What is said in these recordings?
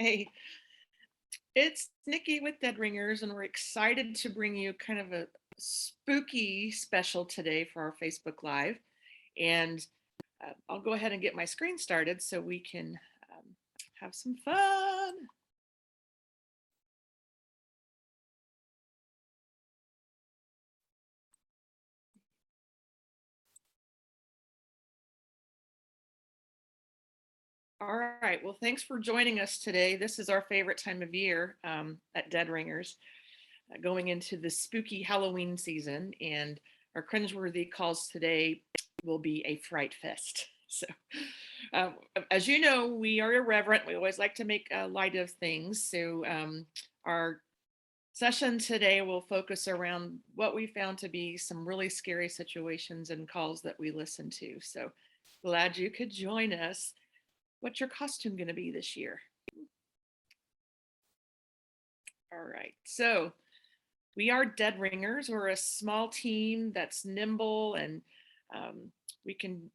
Hey, it's Nikki with Dead Ringers, and we're excited to bring you kind of a spooky special today for our Facebook Live. And I'll go ahead and get my screen started so we can um, have some fun. All right. Well, thanks for joining us today. This is our favorite time of year at Dead Ringers, going into the spooky Halloween season. And our cringeworthy calls today will be a fright fest. So, uh, as you know, we are irreverent. We always like to make light of things. So, our session today will focus around what we found to be some really scary situations and calls that we listen to. So, glad you could join us. What's your costume going to be this year? All right. So, we are Dead Ringers. We're a small team that's nimble and we can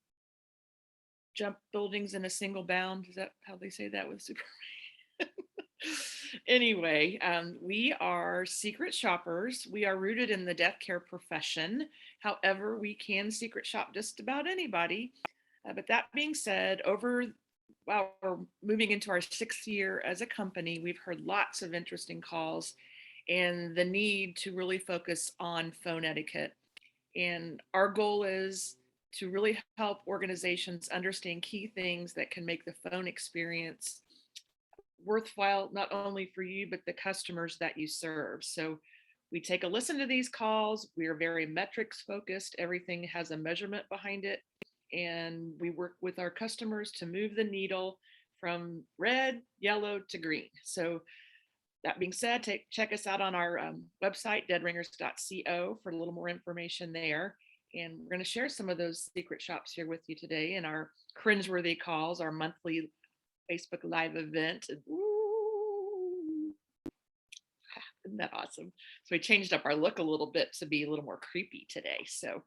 jump buildings in a single bound. Is that how they say that with Superman? Anyway, we are secret shoppers. We are rooted in the death care profession. However, we can secret shop just about anybody. But that being said, while we're moving into our 6th year as a company, we've heard lots of interesting calls and the need to really focus on phone etiquette. And our goal is to really help organizations understand key things that can make the phone experience worthwhile, not only for you, but the customers that you serve. So we take a listen to these calls. We are very metrics focused. Everything has a measurement behind it. And we work with our customers to move the needle from red, yellow to green. So that being said, check us out on our website, deadringers.co, for a little more information there. And we're going to share some of those secret shops here with you today in our cringeworthy calls, our monthly Facebook Live event. Ooh, isn't that awesome? So we changed up our look a little bit to be a little more creepy today. So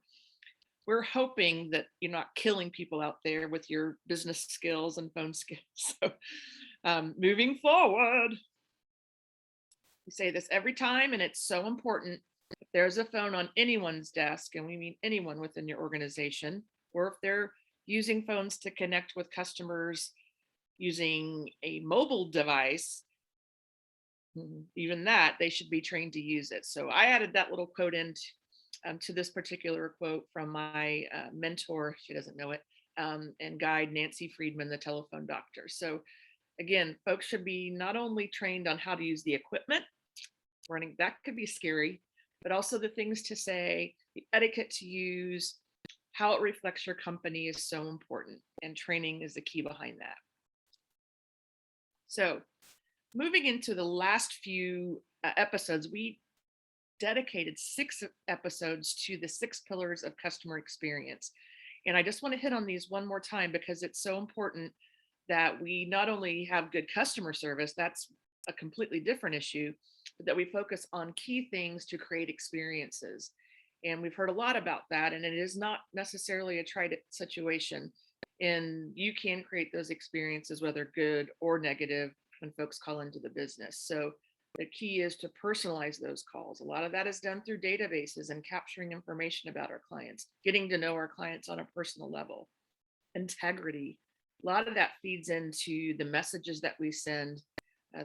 we're hoping that you're not killing people out there with your business skills and phone skills. So moving forward, we say this every time, and it's so important. If there's a phone on anyone's desk, and we mean anyone within your organization, or if they're using phones to connect with customers using a mobile device, even that, they should be trained to use it. So I added that little quote in to this particular quote from my mentor, she doesn't know it, and guide, Nancy Friedman, the telephone doctor. So again, folks should be not only trained on how to use the equipment, running, that could be scary, but also the things to say, the etiquette to use, how it reflects your company is so important, and training is the key behind that. So moving into the last few episodes, we dedicated 6 episodes to the 6 pillars of customer experience. And I just want to hit on these one more time because it's so important that we not only have good customer service, that's a completely different issue, but that we focus on key things to create experiences. And we've heard a lot about that, and it is not necessarily a tried situation. And you can create those experiences, whether good or negative, when folks call into the business. So the key is to personalize those calls. A lot of that is done through databases and capturing information about our clients, getting to know our clients on a personal level. Integrity, a lot of that feeds into the messages that we send,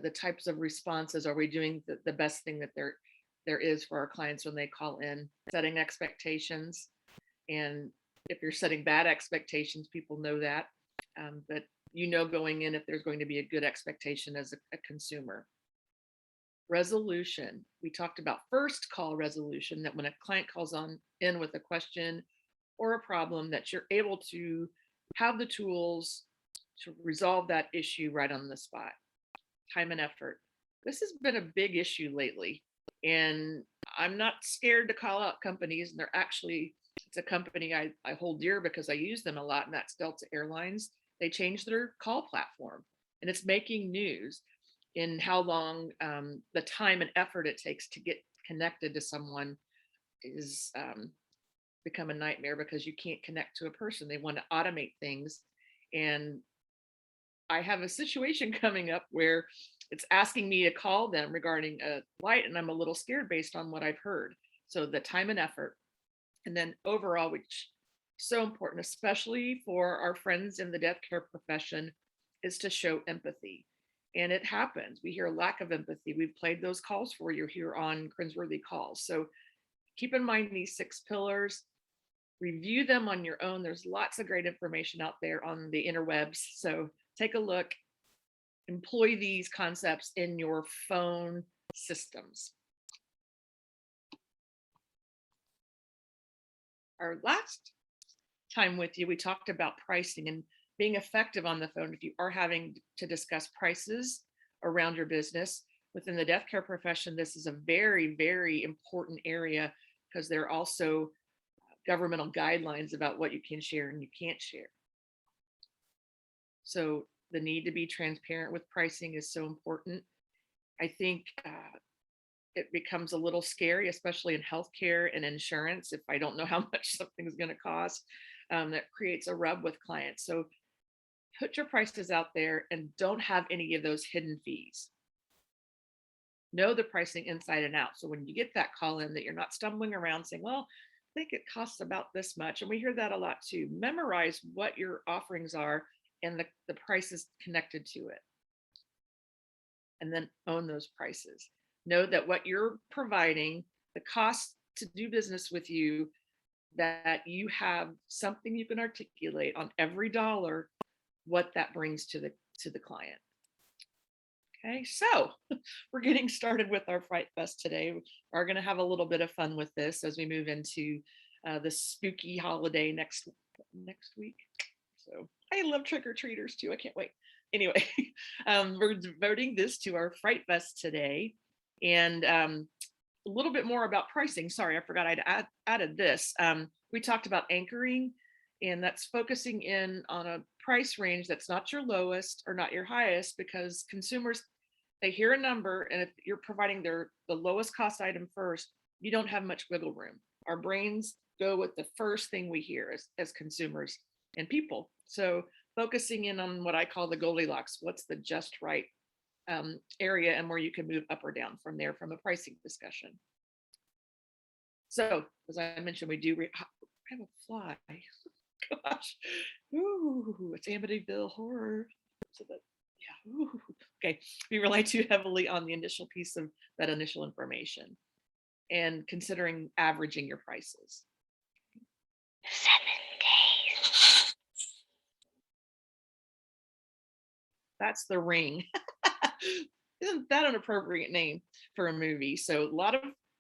the types of responses. Are we doing the best thing that there is for our clients when they call in? Setting expectations, and if you're setting bad expectations, people know that, but going in if there's going to be a good expectation as a consumer. Resolution, we talked about first call resolution, that when a client calls on in with a question or a problem, that you're able to have the tools to resolve that issue right on the spot. Time and effort, this has been a big issue lately, and I'm not scared to call out companies, and it's a company I hold dear because I use them a lot, and that's Delta Airlines. They changed their call platform, and it's making news in how long the time and effort it takes to get connected to someone is become a nightmare because you can't connect to a person. They want to automate things, and I have a situation coming up where it's asking me to call them regarding a light, and I'm a little scared based on what I've heard. So the time and effort, and then overall, which is so important, especially for our friends in the death care profession, is to show empathy. And it happens. We hear a lack of empathy. We've played those calls for you here on Cringeworthy Calls. So keep in mind these 6 pillars, review them on your own. There's lots of great information out there on the interwebs. So take a look, employ these concepts in your phone systems. Our last time with you, we talked about pricing and being effective on the phone. If you are having to discuss prices around your business within the death care profession, this is a very, very important area because there are also governmental guidelines about what you can share and you can't share. So the need to be transparent with pricing is so important. I think it becomes a little scary, especially in healthcare and insurance, if I don't know how much something's going to cost. That creates a rub with clients. So put your prices out there and don't have any of those hidden fees. Know the pricing inside and out. So when you get that call in, that you're not stumbling around saying, well, I think it costs about this much. And we hear that a lot too. Memorize what your offerings are and the prices connected to it. And then own those prices. Know that what you're providing, the cost to do business with you, that you have something you can articulate on every dollar, what that brings to the client. Okay, so we're getting started with our FrightFest today. We are going to have a little bit of fun with this as we move into the spooky holiday next week. So I love trick-or-treaters too. I can't wait. Anyway, we're devoting this to our FrightFest today, and a little bit more about pricing. Sorry, I forgot I'd added this. We talked about anchoring, and that's focusing in on a price range that's not your lowest or not your highest, because consumers, they hear a number, and if you're providing the lowest cost item first, you don't have much wiggle room. Our brains go with the first thing we hear as consumers and people. So focusing in on what I call the Goldilocks, what's the just right area, and where you can move up or down from there from a pricing discussion. So as I mentioned, we do I have a fly. Gosh, ooh, it's Amityville horror. So that, yeah, ooh. Okay, we rely too heavily on the initial piece of that initial information and considering averaging your prices. 7 days. That's The Ring. Isn't that an appropriate name for a movie? So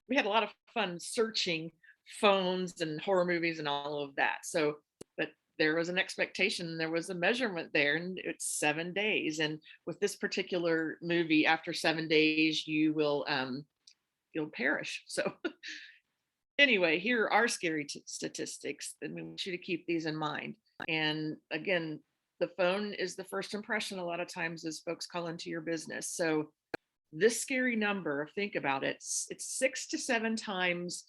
we had a lot of fun searching phones and horror movies and all of that. So, but there was an expectation, there was a measurement there, and it's 7 days. And with this particular movie, after 7 days, you will you'll perish. So anyway, here are scary statistics, and we want you to keep these in mind. And again, the phone is the first impression a lot of times as folks call into your business. So this scary number, think about it, it's 6 to 7 times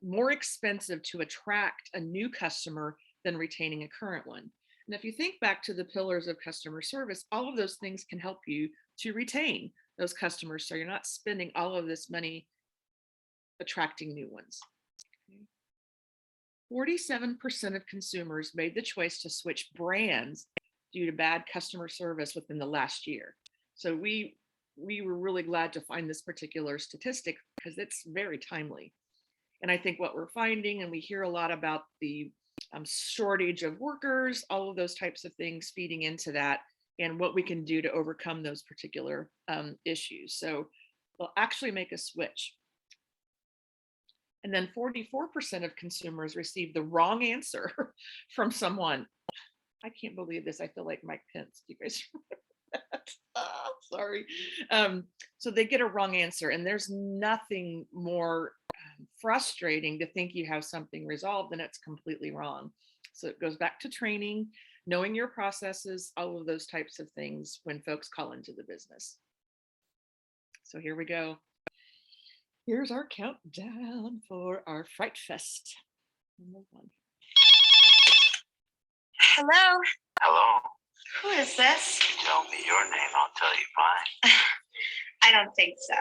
more expensive to attract a new customer than retaining a current one. And if you think back to the pillars of customer service, all of those things can help you to retain those customers, so you're not spending all of this money attracting new ones. 47% of consumers made the choice to switch brands due to bad customer service within the last year. So we were really glad to find this particular statistic because it's very timely. And I think what we're finding, and we hear a lot about the shortage of workers, all of those types of things feeding into that, and what we can do to overcome those particular issues. So we'll actually make a switch. And then 44% of consumers received the wrong answer from someone. I can't believe this. I feel like Mike Pence. Do you guys remember that? Oh, sorry. So they get a wrong answer, and there's nothing more frustrating to think you have something resolved and it's completely wrong. So it goes back to training, knowing your processes, all of those types of things when folks call into the business. So here we go. Here's our countdown for our FrightFest. Number 1. Hello. Hello. is this? Tell me your name, I'll tell you mine. I don't think so.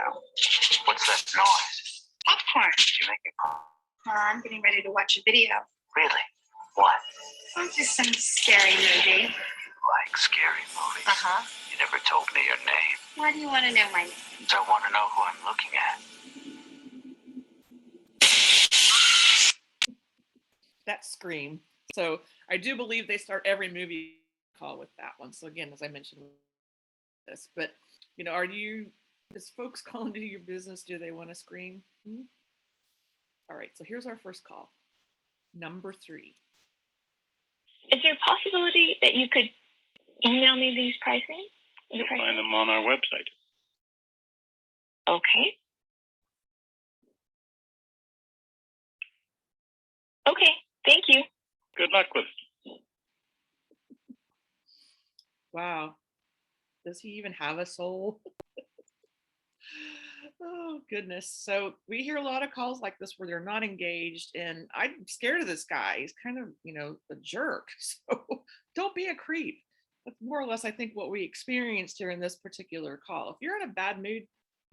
What's that noise? Popcorn. You make it pop. I'm getting ready to watch a video. Really? What? Oh, just some scary movie. Like scary movies? Uh-huh. You never told me your name. Why do you want to know my name? So I want to know who I'm looking at. That scream. So I do believe they start every movie call with that one. So again, as I mentioned this, but you know, as folks call into your business, do they want to scream? All right, so here's our first call. Number 3. Is there a possibility that you could email me these pricing? You'll find them on our website. Okay. Okay, thank you. Good luck with it. Wow. Does he even have a soul? Oh, goodness. So we hear a lot of calls like this where they're not engaged, and I'm scared of this guy. He's kind of, a jerk. So don't be a creep. That's more or less, I think, what we experienced here in this particular call. If you're in a bad mood,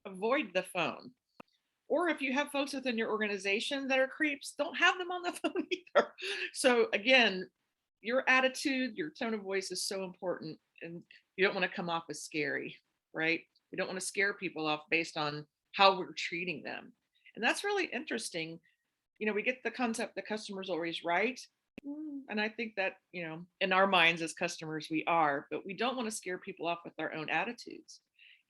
avoid the phone. Or if you have folks within your organization that are creeps, don't have them on the phone either. So again, your attitude, your tone of voice is so important, and you don't want to come off as scary, right? We don't want to scare people off based on how we're treating them. And that's really interesting. We get the concept the customer's always right. And I think that, in our minds as customers, we are, but we don't want to scare people off with our own attitudes.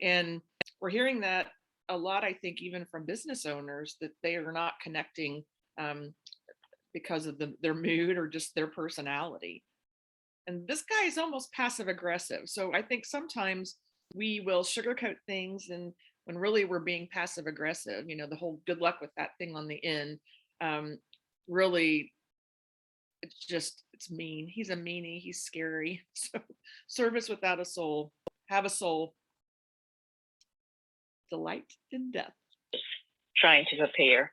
And we're hearing that a lot, I think, even from business owners, that they are not connecting because of their mood or just their personality. And this guy is almost passive aggressive. So I think sometimes we will sugarcoat things, and when really we're being passive aggressive, the whole good luck with that thing on the end, really, it's mean. He's a meanie. He's scary. So service without a soul. Have a soul. Delight in death. Trying to prepare.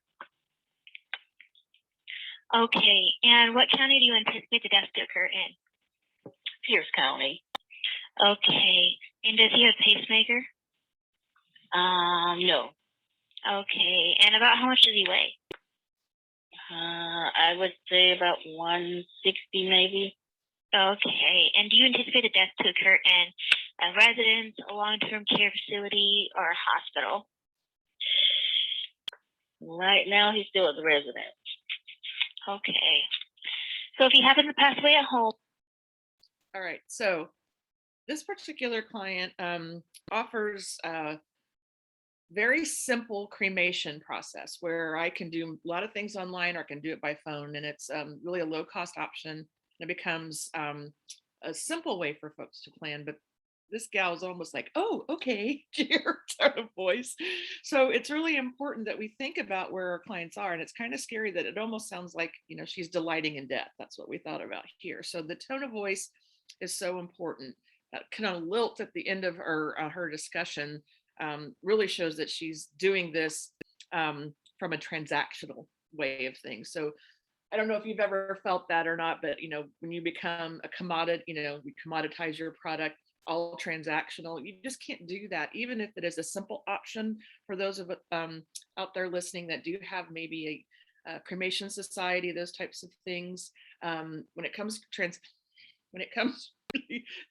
Okay, and what county do you anticipate the death to occur in? Pierce County. Okay, and does he have a pacemaker? No. Okay, and about how much does he weigh? I would say about 160 maybe. Okay, and do you anticipate the death to occur in a residence, a long-term care facility, or a hospital? Right now, he's still at the residence. Okay. So if he happens to pass away at home. All right. So this particular client offers a very simple cremation process where I can do a lot of things online, or I can do it by phone. And it's really a low cost option. And it becomes a simple way for folks to plan. But this gal is almost like, oh, okay, your tone of voice. So it's really important that we think about where our clients are. And it's kind of scary that it almost sounds like, she's delighting in death. That's what we thought about here. So the tone of voice is so important. That kind of lilt at the end of her discussion really shows that she's doing this from a transactional way of things. So I don't know if you've ever felt that or not, but when you become a commodity, you commoditize your product, all transactional, you just can't do that. Even if it is a simple option for those of out there listening that do have maybe a cremation society, those types of things. When it comes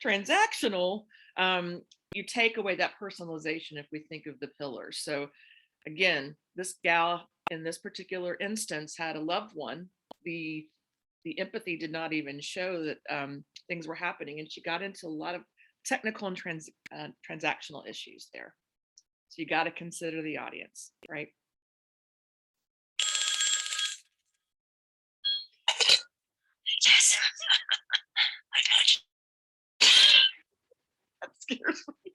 transactional, you take away that personalization if we think of the pillars. So again, this gal in this particular instance had a loved one. The empathy did not even show that things were happening, and she got into a lot of technical and transactional issues there. So you got to consider the audience, right? Yes. That scares me.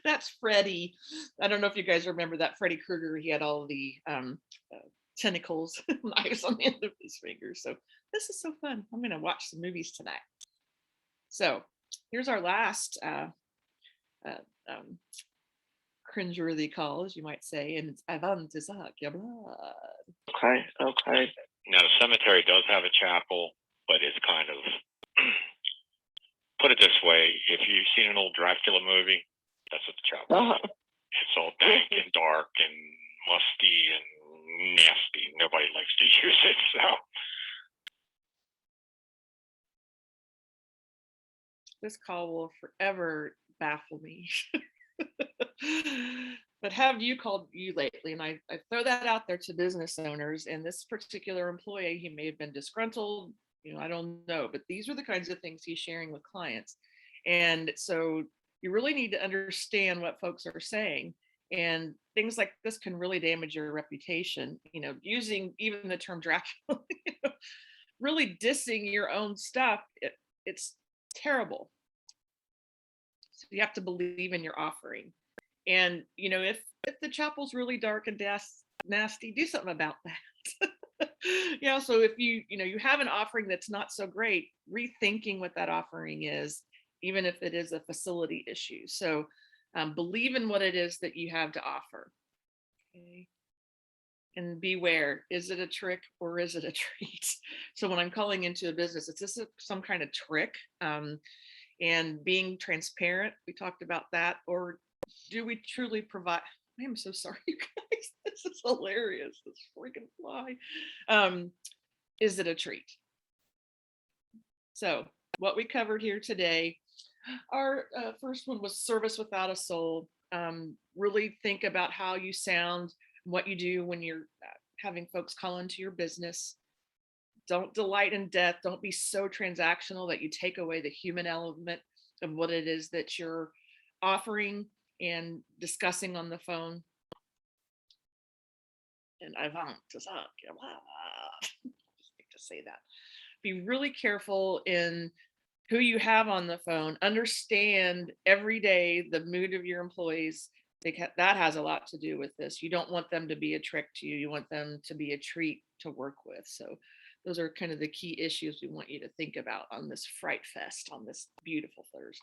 That's Freddy. I don't know if you guys remember that Freddy Krueger. He had all the tentacles, knives on the end of his fingers. So this is so fun. I'm going to watch some movies tonight. So here's our last cringeworthy call, as you might say, and it's Avant Isaac, your blood. Okay. Now, the cemetery does have a chapel, but it's kind of put it this way: if you've seen an old Dracula movie, that's what the chapel is. It's all dank and dark and musty and nasty. Nobody likes to use it, so. This call will forever baffle me. But have you called you lately? And I throw that out there to business owners. And this particular employee, he may have been disgruntled, I don't know, but these are the kinds of things he's sharing with clients. And so you really need to understand what folks are saying. And things like this can really damage your reputation, using even the term Dracula, really dissing your own stuff. It's terrible. So you have to believe in your offering. And, if the chapel's really dark and nasty, do something about that. So if you have an offering that's not so great, rethinking what that offering is, even if it is a facility issue. So believe in what it is that you have to offer. Okay. And beware, is it a trick or is it a treat? So when I'm calling into a business, is this some kind of trick? And being transparent, we talked about that, or do we truly provide? I am so sorry, you guys. This is hilarious. This freaking fly. Is it a treat? So what we covered here today, our first one was service without a soul. Really think about how you sound, what you do when you're having folks call into your business. Don't delight in death. Don't be so transactional that you take away the human element of what it is that you're offering and discussing on the phone. And I want to talk. Just like to say that. Be really careful in who you have on the phone. Understand every day the mood of your employees. That has a lot to do with this. You don't want them to be a trick to you. You want them to be a treat to work with. So those are kind of the key issues we want you to think about on this FrightFest on this beautiful Thursday.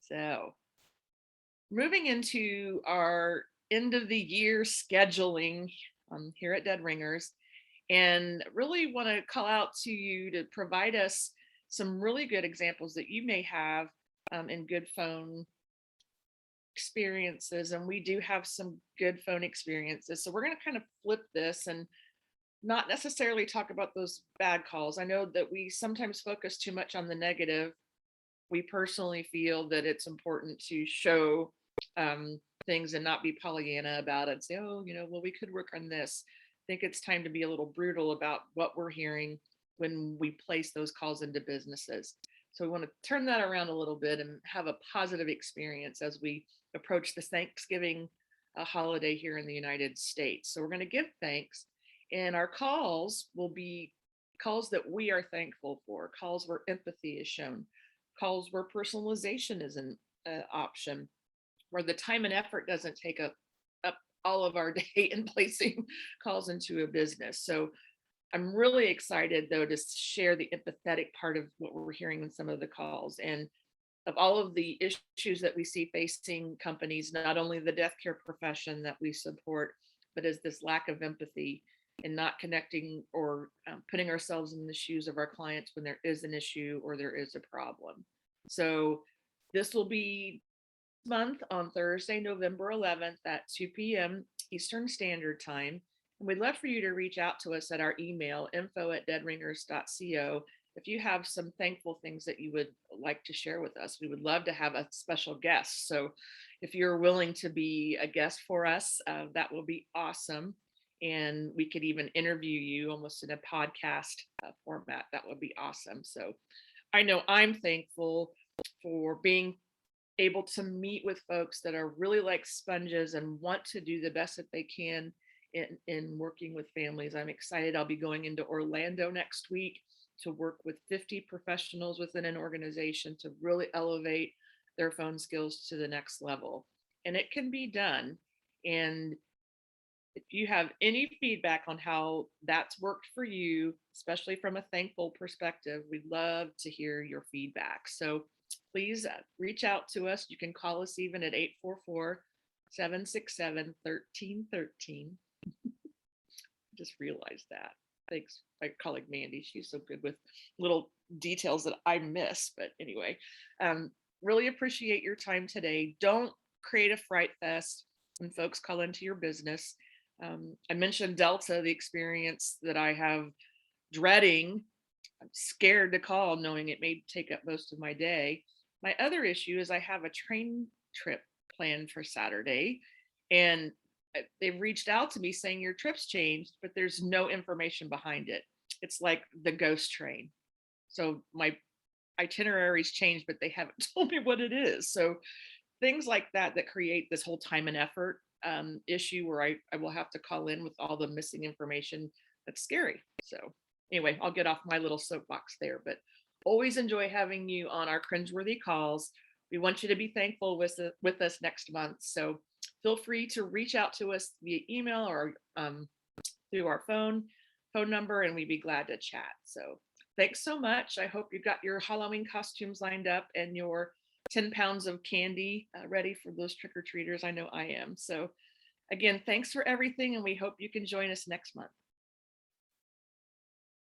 So moving into our end of the year scheduling here at Dead Ringers, and really want to call out to you to provide us some really good examples that you may have in good phone experiences. And we do have some good phone experiences. So we're going to kind of flip this and not necessarily talk about those bad calls. I know that we sometimes focus too much on the negative. We personally feel that it's important to show things and not be Pollyanna about it. Say, oh, well, we could work on this. I think it's time to be a little brutal about what we're hearing when we place those calls into businesses. So we want to turn that around a little bit and have a positive experience as we approach this Thanksgiving holiday here in the United States. So we're going to give thanks, and our calls will be calls that we are thankful for, calls where empathy is shown, calls where personalization is an option, where the time and effort doesn't take up all of our day in placing calls into a business. So I'm really excited, though, to share the empathetic part of what we're hearing in some of the calls, and of all of the issues that we see facing companies, not only the death care profession that we support, but is this lack of empathy and not connecting or putting ourselves in the shoes of our clients when there is an issue or there is a problem. So this will be month on Thursday, November 11th at 2 p.m. Eastern Standard Time. And we'd love for you to reach out to us at our email, info@deadringers.co. If you have some thankful things that you would like to share with us, we would love to have a special guest. So if you're willing to be a guest for us, that will be awesome. And we could even interview you almost in a podcast format. That would be awesome. So I know I'm thankful for being able to meet with folks that are really like sponges and want to do the best that they can in working with families. I'm excited. I'll be going into Orlando next week to work with 50 professionals within an organization to really elevate their phone skills to the next level. And it can be done. And if you have any feedback on how that's worked for you, especially from a thankful perspective, we'd love to hear your feedback. So please reach out to us. You can call us even at 844-767-1313. Just realized that. Thanks, my colleague Mandy. She's so good with little details that I miss. But anyway, really appreciate your time today. Don't create a fright fest when folks call into your business. I mentioned Delta, the experience that I have dreading. I'm scared to call knowing it may take up most of my day. My other issue is I have a train trip planned for Saturday, and they've reached out to me saying your trip's changed, but there's no information behind it. It's like the ghost train. So my itinerary's changed, but they haven't told me what it is. So things like that that create this whole time and effort issue where I will have to call in with all the missing information. That's scary. So anyway, I'll get off my little soapbox there, but always enjoy having you on our cringeworthy calls. We want you to be thankful with us next month. So feel free to reach out to us via email or through our phone number, and we'd be glad to chat. So thanks so much. I hope you got your Halloween costumes lined up and your 10 pounds of candy ready for those trick-or-treaters. I know I am. So again, thanks for everything, and we hope you can join us next month.